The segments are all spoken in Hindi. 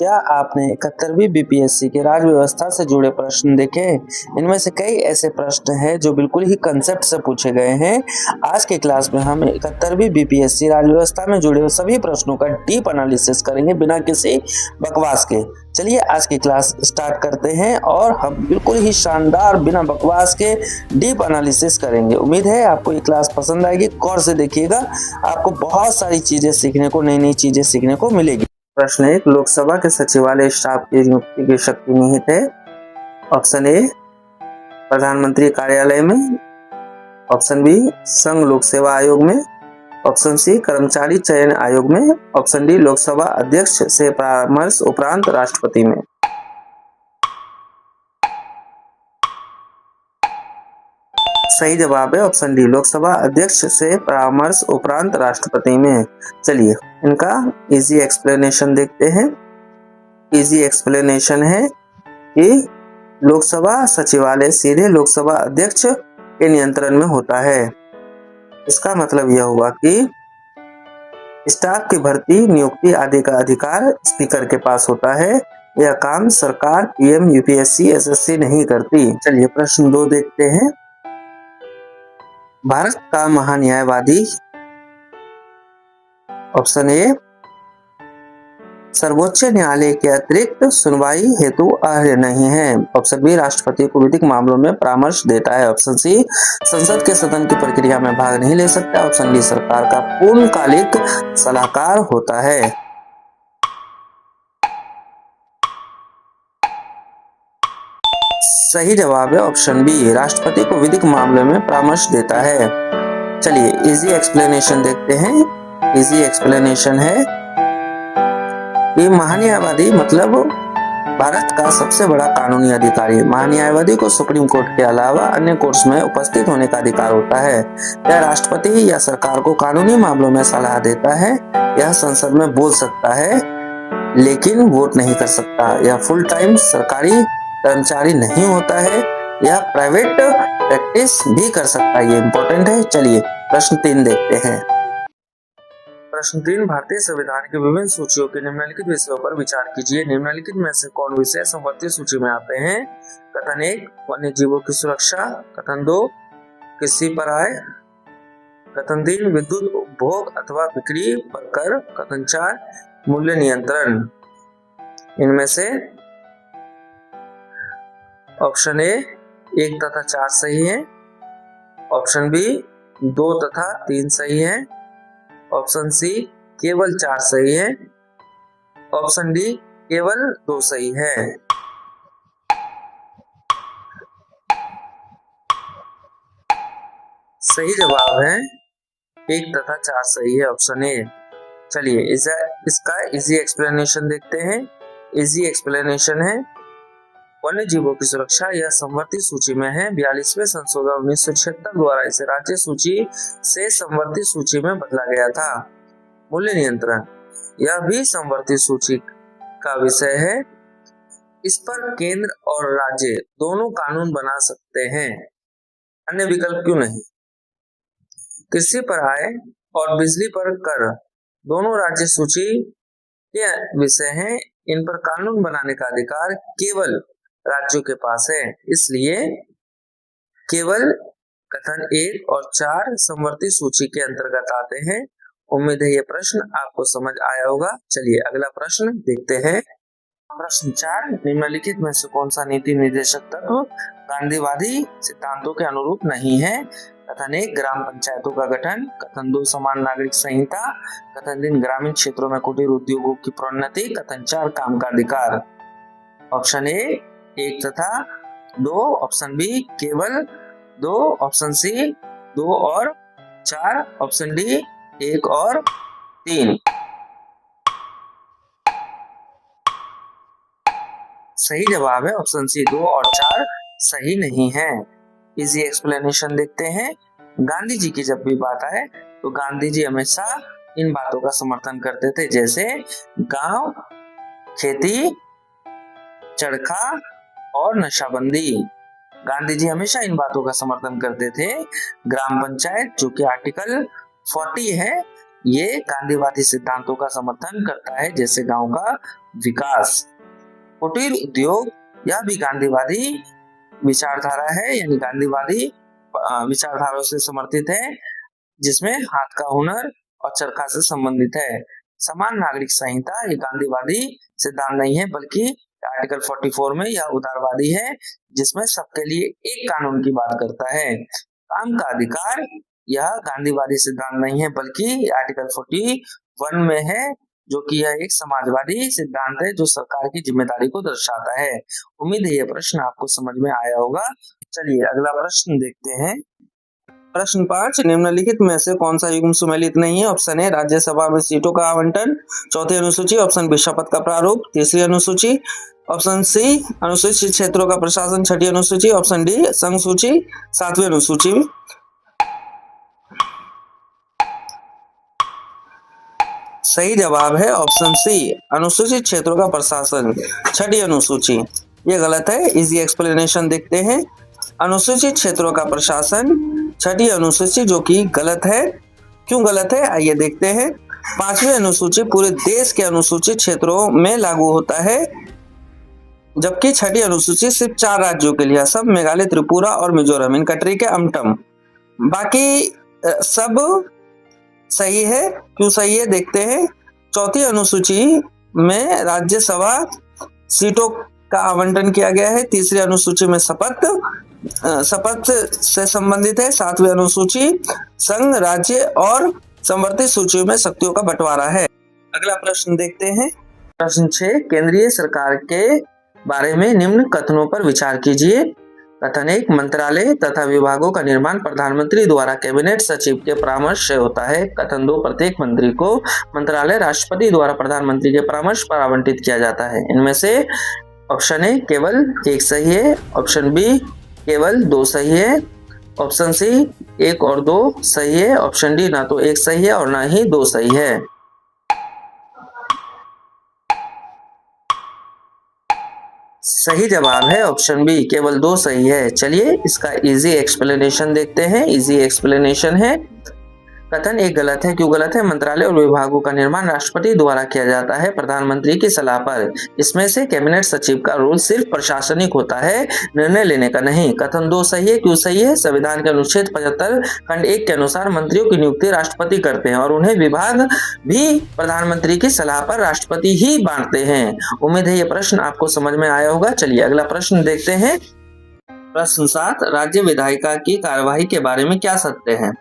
क्या आपने 71वीं बीपीएससी के राज्य व्यवस्था से जुड़े प्रश्न देखे? इनमें से कई ऐसे प्रश्न हैं जो बिल्कुल ही कंसेप्ट से पूछे गए हैं। आज के क्लास में हम 71वीं बीपीएससी राज्य व्यवस्था में जुड़े सभी प्रश्नों का डीप एनालिसिस करेंगे बिना किसी बकवास के। चलिए आज की क्लास स्टार्ट करते हैं और हम बिल्कुल ही शानदार बिना बकवास के डीप एनालिसिस करेंगे। उम्मीद है आपको ये क्लास पसंद आएगी। गौर से देखिएगा, आपको बहुत सारी चीजें सीखने को, नई नई चीजें सीखने को मिलेगी। प्रश्न 1, लोकसभा के सचिवालय स्टाफ की नियुक्ति की शक्ति निहित है। ऑप्शन ए प्रधानमंत्री कार्यालय में, ऑप्शन बी संघ लोक सेवा आयोग में, ऑप्शन सी कर्मचारी चयन आयोग में, ऑप्शन डी लोकसभा अध्यक्ष से परामर्श उपरांत राष्ट्रपति में। सही जवाब है ऑप्शन डी लोकसभा अध्यक्ष से परामर्श उपरांत राष्ट्रपति में। चलिए इनका इजी एक्सप्लेनेशन देखते हैं। इजी एक्सप्लेनेशन है कि लोकसभा सचिवालय सीधे लोकसभा अध्यक्ष के नियंत्रण में होता है। इसका मतलब यह हुआ कि स्टाफ की भर्ती, नियुक्ति आदि का अधिकार स्पीकर के पास होता है। यह काम सरकार, पीएम, यूपीएससी, एसएससी नहीं करती। चलिए प्रश्न 2 देखते हैं। भारत का महान्यायवादी, ऑप्शन ए सर्वोच्च न्यायालय के अतिरिक्त सुनवाई हेतु अर्ह नहीं है। ऑप्शन बी राष्ट्रपति को विधिक मामलों में परामर्श देता है। ऑप्शन सी संसद के सदन की प्रक्रिया में भाग नहीं ले सकता। ऑप्शन डी सरकार का पूर्णकालिक सलाहकार होता है। सही जवाब है ऑप्शन बी राष्ट्रपति को विधिक मामलों में परामर्श देता है। चलिए इजी एक्सप्लेनेशन देखते हैं। इजी एक्सप्लेनेशन है कि महान्यायवादी मतलब भारत का सबसे बड़ा कानूनी अधिकारी। महान्यायवादी को सुप्रीम कोर्ट के अलावा अन्य कोर्ट्स में उपस्थित होने का अधिकार होता है। यह राष्ट्रपति या सरकार को कानूनी मामलों में सलाह देता है। यह संसद में बोल सकता है लेकिन वोट नहीं कर सकता। यह फुल टाइम सरकारी कर्मचारी नहीं होता है। यह प्राइवेट प्रैक्टिस भी कर सकता है। ये इंपॉर्टेंट है। चलिए प्रश्न 3 देखते हैं। प्रश्न 3, भारतीय संविधान की विभिन्न सूचियों के निम्नलिखित विषयों पर विचार कीजिए। निम्नलिखित में से कौन विषय संवर्ती सूची में आते हैं? कथन 1 वन्य जीवों की सुरक्षा, कथन 2 कृषि पर आय, कथन 3 विद्युत उपभोग अथवा बिक्री पर कर, कथन 4 मूल्य नियंत्रण। इनमें से ऑप्शन ए 1 तथा 4 सही है, ऑप्शन बी 2 तथा 3 सही है, ऑप्शन सी केवल 4 सही है, ऑप्शन डी केवल 2 सही है। सही जवाब है 1 तथा 4 सही है, ऑप्शन ए। चलिए इसका इजी एक्सप्लेनेशन देखते हैं। इजी एक्सप्लेनेशन है वन्य जीवों की सुरक्षा यह संवर्ती सूची में है। 42वें संशोधन 1976 द्वारा इसे राज्य सूची से संवर्ती सूची में बदला गया था। मूल्य नियंत्रण यह भी संवर्ती सूची का विषय है। इस पर केंद्र और राज्य दोनों कानून बना सकते हैं, अन्य विकल्प क्यों नहीं। कृषि पर आय और बिजली पर कर दोनों राज्य सूची के विषय हैं। इन पर कानून बनाने का अधिकार केवल राज्यों के पास है, इसलिए केवल कथन 1 और 4 संवर्ती सूची के अंतर्गत आते हैं। उम्मीद है ये प्रश्न आपको समझ आया होगा। चलिए अगला प्रश्न देखते हैं। प्रश्न 4, निम्नलिखित में से कौन सा नीति निर्देशक तत्व गांधीवादी सिद्धांतों के अनुरूप नहीं है? कथन 1 ग्राम पंचायतों का गठन, कथन 2 समान नागरिक संहिता, कथन 3 ग्रामीण क्षेत्रों में कुटीर उद्योगों की प्रोन्नति, कथन 4 काम का अधिकार। ऑप्शन ए 1 तथा 2, ऑप्शन बी केवल 2, ऑप्शन सी 2 और 4, ऑप्शन डी 1 और 3। सही जवाब है ऑप्शन सी 2 और 4 सही नहीं है। इजी एक्सप्लेनेशन देखते हैं। गांधी जी की जब भी बात आए तो गांधी जी हमेशा इन बातों का समर्थन करते थे, जैसे गांव, खेती, चरखा और नशाबंदी। गांधी जी हमेशा इन बातों का समर्थन करते थे। ग्राम पंचायत जो कि आर्टिकल 40 है, ये गांधीवादी सिद्धांतों का समर्थन करता है, जैसे गांव का विकास। कुटीर उद्योग यह भी गांधीवादी विचारधारा है, यानी गांधीवादी विचारधाराओं से समर्थित है, जिसमें हाथ का हुनर और चरखा से संबंधित है। समान नागरिक संहिता ये गांधीवादी सिद्धांत नहीं है, बल्कि आर्टिकल 44 में यह उदारवादी है, जिसमें सबके लिए एक कानून की बात करता है। काम का अधिकार यह गांधीवादी सिद्धांत नहीं है, बल्कि आर्टिकल 41 में है, जो कि यह एक समाजवादी सिद्धांत है जो सरकार की जिम्मेदारी को दर्शाता है। उम्मीद है यह प्रश्न आपको समझ में आया होगा। चलिए अगला प्रश्न देखते हैं। प्रश्न 5, निम्नलिखित में से कौन सा युग्म सुमेलित नहीं है? ऑप्शन ए राज्यसभा में सीटों का आवंटन, चौथी अनुसूची। ऑप्शन बी शपथ का प्रारूप, तीसरी अनुसूची। ऑप्शन सी अनुसूचित क्षेत्रों का प्रशासन, छठी अनुसूची। ऑप्शन डी संघ सूची, सातवीं अनुसूची। सही जवाब है ऑप्शन सी अनुसूचित क्षेत्रों का प्रशासन, छठी अनुसूची। ये गलत है, इजी एक्सप्लेनेशन देखते हैं। अनुसूचित क्षेत्रों का प्रशासन, छठी अनुसूची, जो कि गलत है। क्यों गलत है आइए देखते हैं। पांचवी अनुसूची पूरे देश के अनुसूचित क्षेत्रों में लागू होता है, जबकि छठी अनुसूची सिर्फ 4 राज्यों के लिए, असम, मेघालय, त्रिपुरा और मिजोरम, इन कंट्री के अमटम। बाकी सब सही है। क्यों सही है देखते हैं। चौथी अनुसूची में राज्यसभा सीटों का आवंटन किया गया है। तीसरी अनुसूची में शपथ से संबंधित है। सातवीं अनुसूची संघ, राज्य और संवर्धित सूचियों में शक्तियों का बंटवारा है। अगला प्रश्न देखते हैं। प्रश्न 6, केंद्रीय सरकार के बारे में निम्न कथनों पर विचार कीजिए। कथन 1, मंत्रालय तथा विभागों का निर्माण प्रधानमंत्री द्वारा कैबिनेट सचिव के परामर्श से होता है। कथन 2, प्रत्येक मंत्री को मंत्रालय राष्ट्रपति द्वारा प्रधानमंत्री के परामर्श पर आवंटित किया जाता है। इनमें से ऑप्शन ए केवल 1 सही है, ऑप्शन बी केवल 2 सही है, ऑप्शन सी 1 और 2 सही है, ऑप्शन डी ना तो 1 सही है और ना ही 2 सही है। सही जवाब है ऑप्शन बी केवल 2 सही है। चलिए इसका इजी एक्सप्लेनेशन देखते हैं। इजी एक्सप्लेनेशन है, कथन 1 गलत है। क्यों गलत है? मंत्रालय और विभागों का निर्माण राष्ट्रपति द्वारा किया जाता है प्रधानमंत्री की सलाह पर। इसमें से कैबिनेट सचिव का रोल सिर्फ प्रशासनिक होता है, निर्णय लेने का नहीं। कथन 2 सही है। क्यों सही है? संविधान के अनुच्छेद 75 खंड 1 के अनुसार मंत्रियों की नियुक्ति राष्ट्रपति करते हैं और उन्हें विभाग भी प्रधानमंत्री की सलाह पर राष्ट्रपति ही बांटते हैं। उम्मीद है ये प्रश्न आपको समझ में आया होगा। चलिए अगला प्रश्न देखते हैं। प्रश्न 7, राज्य विधायिका की कार्यवाही के बारे में क्या सत्य है?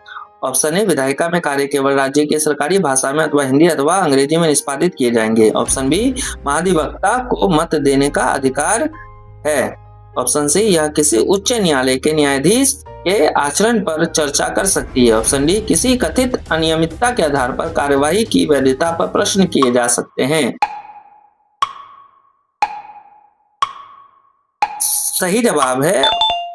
ऑप्शन ए विधायिका में कार्य केवल राज्य की सरकारी भाषा में अथवा हिंदी अथवा अंग्रेजी में निष्पादित किए जाएंगे। ऑप्शन बी महाधिवक्ता को मत देने का अधिकार है। ऑप्शन सी यह किसी उच्च न्यायालय के न्यायाधीश के आचरण पर चर्चा कर सकती है। ऑप्शन डी किसी कथित अनियमितता के आधार पर कार्यवाही की वैधता पर प्रश्न किए जा सकते हैं। सही जवाब है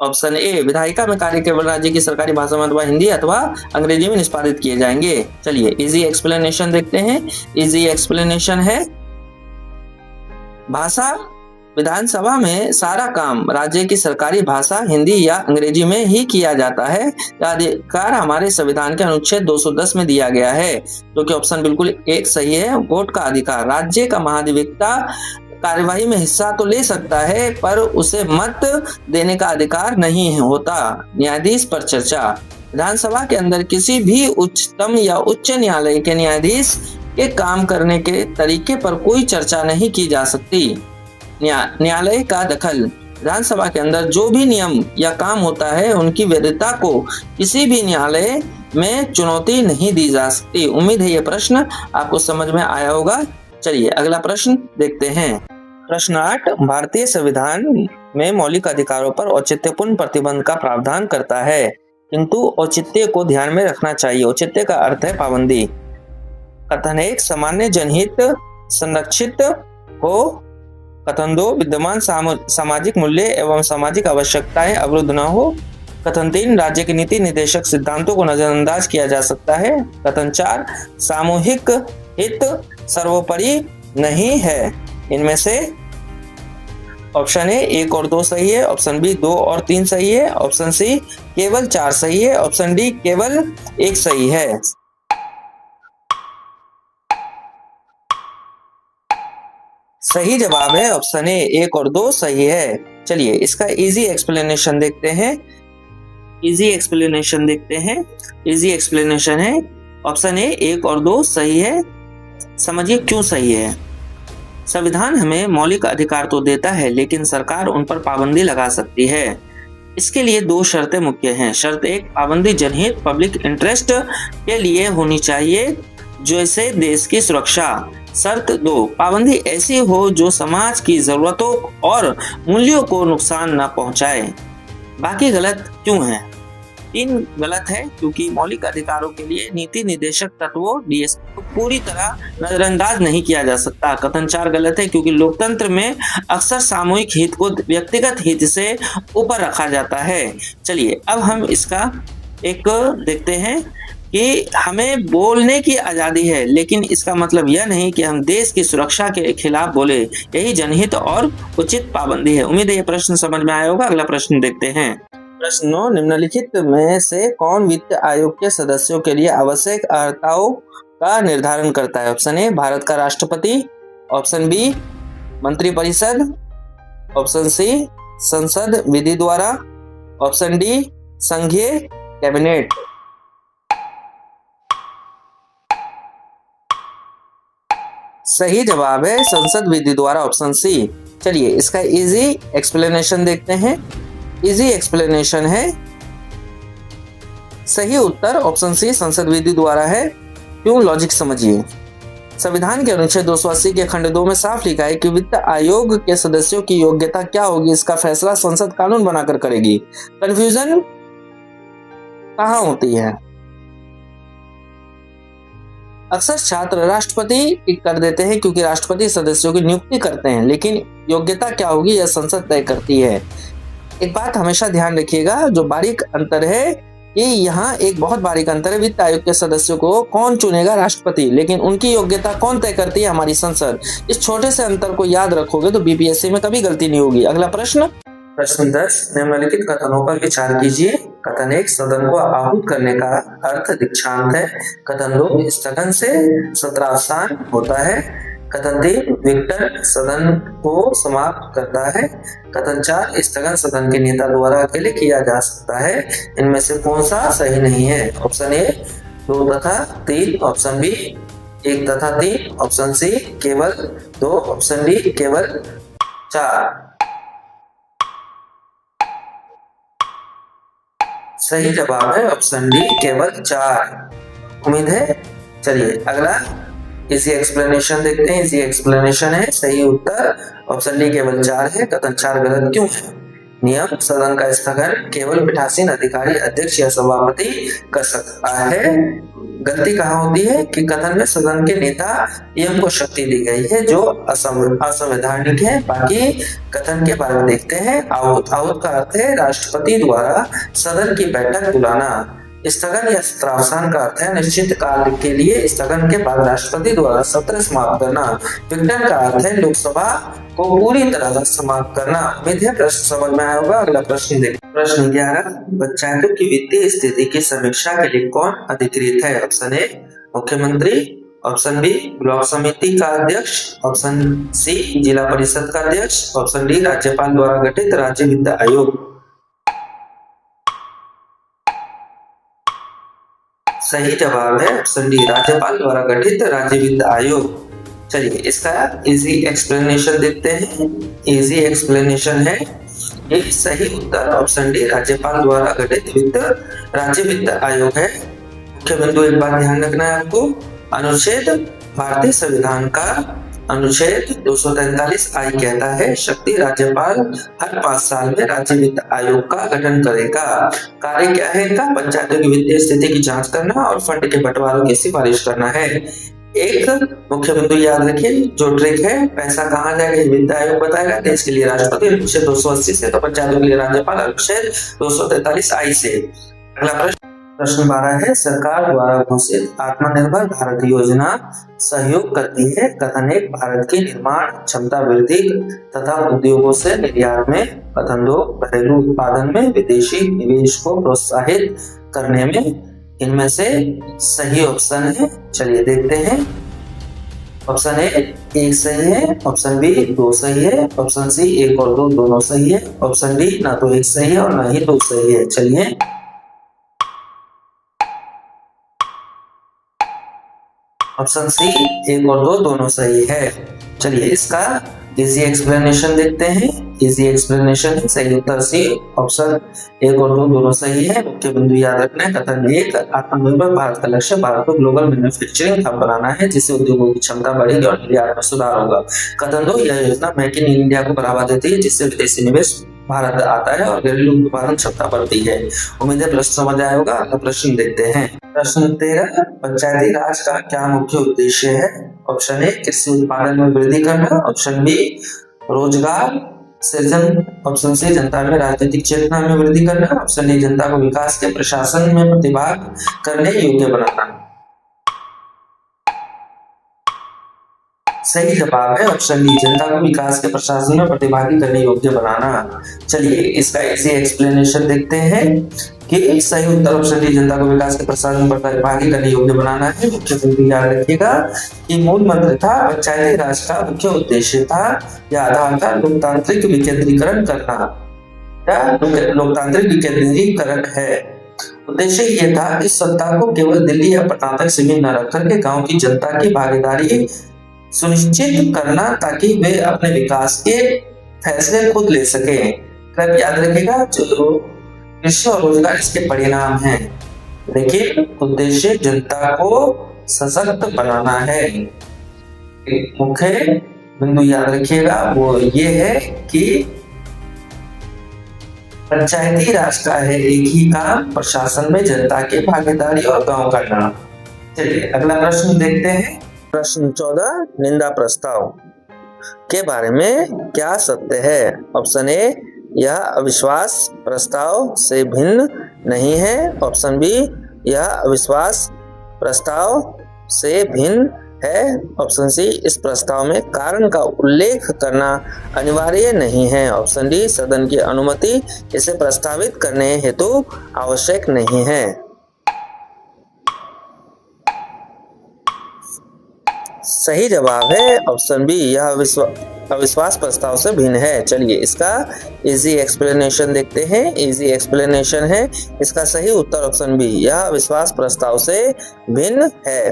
ऑप्शन ए विधायिका में कार्य केवल राज्य की सरकारी भाषा में अथवा हिंदी अथवा अंग्रेजी में निष्पादित किए जाएंगे। चलिए इजी एक्सप्लेनेशन देखते हैं। इजी एक्सप्लेनेशन है, भाषा विधानसभा में सारा काम राज्य की सरकारी भाषा हिंदी या अंग्रेजी में ही किया जाता है। यह अधिकार हमारे संविधान के अनुच्छेद 210 में दिया गया है, जो कि ऑप्शन बिल्कुल 1 सही है। वोट का अधिकार, राज्य का महाधिवक्ता कार्यवाही में हिस्सा तो ले सकता है पर उसे मत देने का अधिकार नहीं होता। न्यायाधीश पर चर्चा, विधानसभा के अंदर किसी भी उच्चतम या उच्च न्यायालय के न्यायाधीश के काम करने के तरीके पर कोई चर्चा नहीं की जा सकती। न्यायालय का दखल, विधानसभा के अंदर जो भी नियम या काम होता है उनकी वैधता को किसी भी न्यायालय में चुनौती नहीं दी जा सकती। उम्मीद है ये प्रश्न आपको समझ में आया होगा। चलिए अगला प्रश्न देखते हैं। प्रश्न 8, भारतीय संविधान में मौलिक अधिकारों पर औचित्यपूर्ण प्रतिबंध का प्रावधान करता है, किंतु औचित्य को ध्यान में रखना चाहिए। औचित्य का अर्थ है पाबंदी। कथन 1, सामान्य जनहित संरक्षित हो। कथन 2, विद्यमान सामाजिक मूल्य एवं सामाजिक आवश्यकताएं अवरुद्ध न हो। कथन 3, राज्य के नीति निर्देशक सिद्धांतों को नजरअंदाज किया जा सकता है। कथन 4, सामूहिक हित सर्वोपरि नहीं है। इनमें से ऑप्शन ए 1 और 2 सही है, ऑप्शन बी 2 और 3 सही है, ऑप्शन सी केवल 4 सही है, ऑप्शन डी केवल 1 सही है। सही जवाब है ऑप्शन ए, 1 और 2 सही है। चलिए इसका इजी एक्सप्लेनेशन देखते हैं। इजी एक्सप्लेनेशन है ऑप्शन ए, 1 और 2 सही है। समझिए क्यों सही है। संविधान हमें मौलिक अधिकार तो देता है, लेकिन सरकार उन पर पाबंदी लगा सकती है। इसके लिए 2 शर्तें मुख्य हैं। शर्त 1, पाबंदी जनहित पब्लिक इंटरेस्ट के लिए होनी चाहिए, जैसे देश की सुरक्षा। शर्त 2, पाबंदी ऐसी हो जो समाज की जरूरतों और मूल्यों को नुकसान न पहुंचाए। बाकी गलत क्यों है? 3 गलत है क्योंकि मौलिक अधिकारों के लिए नीति निर्देशक तत्वों डीएसपी को पूरी तरह नजरअंदाज नहीं किया जा सकता। कथन 4 गलत है क्योंकि लोकतंत्र में अक्सर सामूहिक हित को व्यक्तिगत हित से ऊपर रखा जाता है। चलिए अब हम इसका एक देखते हैं कि हमें बोलने की आजादी है, लेकिन इसका मतलब यह नहीं कि हम देश की सुरक्षा के खिलाफ बोले। यही जनहित और उचित पाबंदी है। उम्मीद है ये प्रश्न समझ में आया होगा। अगला प्रश्न देखते हैं। प्रश्न 9, निम्नलिखित में से कौन वित्त आयोग के सदस्यों के लिए आवश्यक अर्हताओं का निर्धारण करता है? ऑप्शन ए, भारत का राष्ट्रपति। ऑप्शन बी, मंत्रिपरिषद। ऑप्शन सी, संसद विधि द्वारा। ऑप्शन डी, संघीय कैबिनेट। सही जवाब है संसद विधि द्वारा, ऑप्शन सी। चलिए इसका इजी एक्सप्लेनेशन देखते हैं। इजी एक्सप्लेनेशन है, सही उत्तर ऑप्शन सी, संसद विधि द्वारा है। क्यों? लॉजिक समझिए। संविधान के अनुच्छेद 280 के खंड 2 में साफ लिखा है कि वित्त आयोग के सदस्यों की योग्यता क्या होगी, इसका फैसला संसद कानून बनाकर करेगी। कंफ्यूजन कहाँ होती है? अक्सर छात्र राष्ट्रपति टिक कर देते हैं क्योंकि राष्ट्रपति सदस्यों की नियुक्ति करते हैं, लेकिन योग्यता क्या होगी यह संसद तय करती है। एक बात हमेशा ध्यान रखिएगा, जो बारीक अंतर है कि यहाँ एक बहुत बारीक अंतर है। वित्त आयोग के सदस्यों को कौन चुनेगा? राष्ट्रपति, लेकिन उनकी योग्यता कौन तय करती है? हमारी संसद। इस छोटे से अंतर को याद रखोगे तो बीपीएससी में कभी गलती नहीं होगी। अगला प्रश्न 10, निम्नलिखित कथनों पर विचार कीजिए। कथन 1, सदन को आहूत करने का अर्थ दीक्षांत है। कथन 2, स्थगन से सत्रावसान होता है। कथन 3, विघटन सदन को समाप्त करता है। कथन 4, स्थगन सदन के नेता द्वारा अकेले किया जा सकता है। इनमें से कौन सा सही नहीं है? ऑप्शन ए, 2 तथा 3। ऑप्शन बी, 1 तथा 3। ऑप्शन सी, केवल 2। ऑप्शन डी, केवल 4। सही जवाब है ऑप्शन डी, केवल 4। उम्मीद है। चलिए अगला इसी एक्सप्लेनेशन देखते हैं। इसी एक्सप्लेनेशन है, सही उत्तर ऑप्शन डी, केवल 4 है। कथन 4 गलत क्यों है? नियम, सदन का स्थगन केवल पीठासीन अधिकारी, अध्यक्ष या सभापति कर सकता है। गलती कहाँ होती है कि कथन में सदन के नेता नियम को शक्ति दी गई है जो असंवैधानिक है। बाकी कथन के बारे में देखते हैं। आहूत का अर्थ है राष्ट्रपति द्वारा सदन की बैठक बुलाना। स्थगन या सत्रावसान का अर्थ है निश्चित काल के लिए स्थगन के बाद राष्ट्रपति द्वारा सत्र समाप्त करना। विघटन का अर्थ है लोकसभा को पूरी तरह समाप्त करना। उम्मीद है प्रश्न समझ में आया होगा। अगला प्रश्न देखिए। प्रश्न 11, पंचायतों की वित्तीय स्थिति की समीक्षा के लिए कौन अधिकृत है? ऑप्शन ए, मुख्यमंत्री। ऑप्शन बी, ब्लॉक समिति का अध्यक्ष। ऑप्शन सी, जिला परिषद का अध्यक्ष। ऑप्शन डी, राज्यपाल द्वारा गठित राज्य वित्त आयोग। सही जवाब है ऑप्शन डी, राज्यपाल द्वारा गठित राज्य वित्त आयोग। चलिए इसका इजी एक्सप्लेनेशन देखते हैं। इजी एक्सप्लेनेशन है, ये सही उत्तर ऑप्शन डी, राज्यपाल द्वारा गठित राज्य वित्त आयोग है। मुख्य बिंदु एक बात ध्यान रखना है आपको, अनुच्छेद भारतीय संविधान का अनुच्छेद 243 आई कहता है शक्ति राज्यपाल हर 5 साल में राज्य वित्त आयोग का गठन करेगा। कार्य क्या है इनका? पंचायतों की वित्तीय स्थिति की जांच करना और फंड के बंटवारों की सिफारिश करना है। एक मुख्य बिंदु याद रखिए, जो ट्रिक है, पैसा कहाँ जाएगा ये वित्त आयोग बताएगा। देश के लिए राष्ट्रपति अनुच्छेद 280 से, तो पंचायतों के लिए राज्यपाल अनुच्छेद 243 आई से। अगला प्रश्न 12 है, सरकार द्वारा घोषित आत्मनिर्भर भारत योजना सहयोग करती है। कथन 1, भारत की निर्माण क्षमता वृद्धि तथा उद्योगों से निर्यात में। कथन 2, घरेलू उत्पादन में विदेशी निवेश को प्रोत्साहित करने में। इनमें से सही ऑप्शन है, चलिए देखते हैं। ऑप्शन ए एक सही है, ऑप्शन बी दो सही है, ऑप्शन सी एक और दो दोनों सही है, ऑप्शन डी ना तो एक सही है और ना ही दो सही है। चलिए ऑप्शन सी एक और दो दोनों सही है। चलिए इसका इजी एक्सप्लेनेशन देखते हैं। इजी एक्सप्लेनेशन है, सही उत्तर सी ऑप्शन एक और दो दोनों सही है। मुख्य बिंदु याद रखना है। कथन एक, आत्मनिर्भर भारत का लक्ष्य भारत को ग्लोबल मैन्युफैक्चरिंग हब बनाना है जिससे उद्योगों की क्षमता बढ़ेगी और निर्यात में सुधार होगा। कथन दो, यह योजना मेक इन इंडिया को बढ़ावा देती है जिससे विदेशी निवेश भारत आता है और घरेलू उत्पादन क्षमता बढ़ती है। उम्मीद है प्रश्न समझ आया होगा। अगला प्रश्न देखते हैं। प्रश्न 13, पंचायती राज का क्या मुख्य उद्देश्य है? ऑप्शन ए कृषि उत्पादन में वृद्धि करना, ऑप्शन बी रोजगार सृजन, ऑप्शन सी जनता में राजनीतिक चेतना में वृद्धि करना, ऑप्शन डी जनता को विकास के प्रशासन में प्रतिभाग करने योग्य बनाना। सही जवाब है ऑप्शन डी, जनता को विकास के प्रशासन में प्रतिभागी करने योग्य बनाना। चलिए इसका इसी एक्सप्लेनेशन देखते हैं कि सही उत्तर ऑप्शन डी, जनता को विकास के प्रशासन में प्रतिभागी करने योग्य बनाना है। मुख्य बिंदु याद रखिएगा कि मूल मंत्र था पंचायती राज का मुख्य उद्देश्य था या आधार था लोकतांत्रिक विकेंद्रीकरण करना या लोकतांत्रिक विकेंद्रीकरण है। उद्देश्य ये था कि सत्ता को केवल दिल्ली या पटना तक सीमित न रखकर के गांव की जनता की भागीदारी सुनिश्चित करना ताकि वे अपने विकास के फैसले खुद ले सके। याद रखिएगा जो कृषि और रोजगार इसके परिणाम हैं, लेकिन उद्देश्य जनता को सशक्त बनाना है। मुख्य बिंदु याद रखिएगा वो ये है कि पंचायती राज का है एक ही काम, प्रशासन में जनता की भागीदारी और गांव का नाम। चलिए अगला प्रश्न देखते हैं। प्रश्न 14, निंदा प्रस्ताव के बारे में क्या सत्य है? ऑप्शन ए यह अविश्वास प्रस्ताव से भिन्न नहीं है, ऑप्शन बी यह अविश्वास प्रस्ताव से भिन्न है, ऑप्शन सी इस प्रस्ताव में कारण का उल्लेख करना अनिवार्य नहीं है, ऑप्शन डी सदन की अनुमति इसे प्रस्तावित करने हेतु आवश्यक नहीं है। सही जवाब है ऑप्शन बी, यह अविश्वास प्रस्ताव से भिन्न है। चलिए इसका इजी एक्सप्लेनेशन देखते हैं। इजी एक्सप्लेनेशन है, इसका सही उत्तर ऑप्शन बी, यह अविश्वास प्रस्ताव से भिन्न है।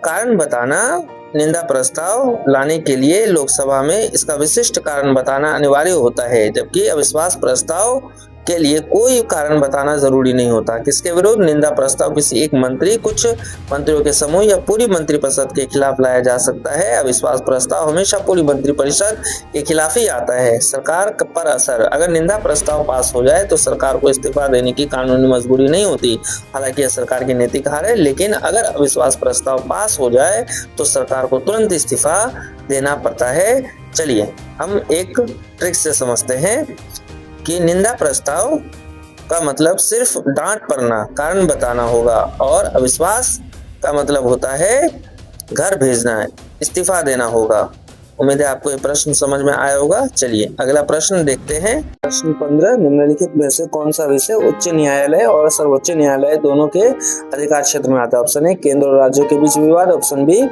कारण बताना, निंदा प्रस्ताव लाने के लिए लोकसभा में इसका विशिष्ट कारण बताना अनिवार्य होता है, जबकि अविश्वास प्रस्ताव के लिए कोई कारण बताना जरूरी नहीं होता। किसके विरुद्ध? निंदा प्रस्ताव किसी एक मंत्री, कुछ मंत्रियों के समूह या पूरी मंत्रिपरिषद के खिलाफ लाया जा सकता है। अविश्वास प्रस्ताव हमेशा पूरी मंत्रिपरिषद के खिलाफ ही आता है। सरकार पर असर, अगर निंदा प्रस्ताव पास हो जाए तो सरकार को इस्तीफा देने की कानूनी मजबूरी नहीं होती, हालांकि यह सरकार की नैतिक हार है। लेकिन अगर अविश्वास प्रस्ताव पास हो जाए तो सरकार को तुरंत इस्तीफा देना पड़ता है। चलिए हम एक ट्रिक से समझते हैं कि निंदा प्रस्ताव का मतलब सिर्फ डांट पड़ना, कारण बताना होगा, और अविश्वास का मतलब होता है घर भेजना, इस्तीफा देना होगा। उम्मीद है आपको ये प्रश्न समझ में आया होगा। चलिए अगला प्रश्न देखते हैं। प्रश्न 15, निम्नलिखित में से कौन सा विषय उच्च न्यायालय और सर्वोच्च न्यायालय दोनों के अधिकार क्षेत्र में आता है? ऑप्शन ए केंद्र और राज्यों के बीच विवाद, ऑप्शन बी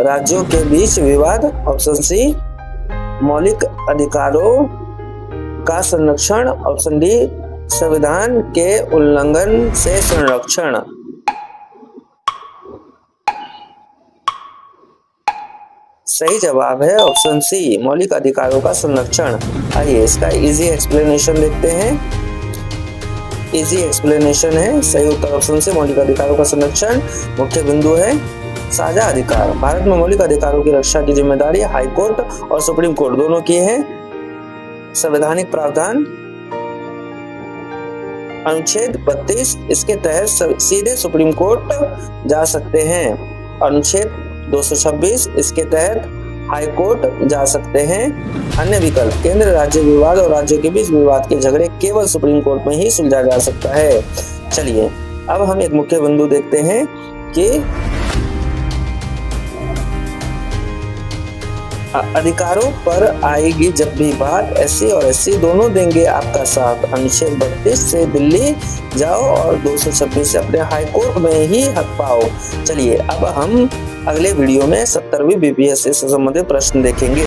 राज्यों के बीच विवाद, ऑप्शन सी मौलिक अधिकारों का संरक्षण, ऑप्शन डी संविधान के उल्लंघन से संरक्षण। सही जवाब है ऑप्शन सी, मौलिक अधिकारों का संरक्षण। आइए इसका इजी एक्सप्लेनेशन देखते हैं। इजी एक्सप्लेनेशन है, सही उत्तर ऑप्शन सी, मौलिक अधिकारों का संरक्षण। मुख्य बिंदु है साझा अधिकार, भारत में मौलिक अधिकारों की रक्षा की जिम्मेदारी हाई कोर्ट और सुप्रीम कोर्ट दोनों की है। संवैधानिक प्रावधान अनुच्छेद 32, इसके तहत सीधे सुप्रीम कोर्ट जा सकते हैं। अनुच्छेद 226, इसके तहत हाई कोर्ट जा सकते हैं। अन्य विकल्प, केंद्र राज्य विवाद और राज्यों के बीच विवाद के झगड़े केवल सुप्रीम कोर्ट में ही सुलझा जा सकता है। चलिए अब हम एक मुख्य बिंदु देखते हैं कि अधिकारों पर आएगी जब भी बात, एससी और एससी दोनों देंगे आपका साथ। अनुच्छेद 32 से दिल्ली जाओ और 226 से अपने हाई कोर्ट में ही हक पाओ। चलिए अब हम अगले वीडियो में 70वीं बीपीएससी से संबंधित प्रश्न देखेंगे।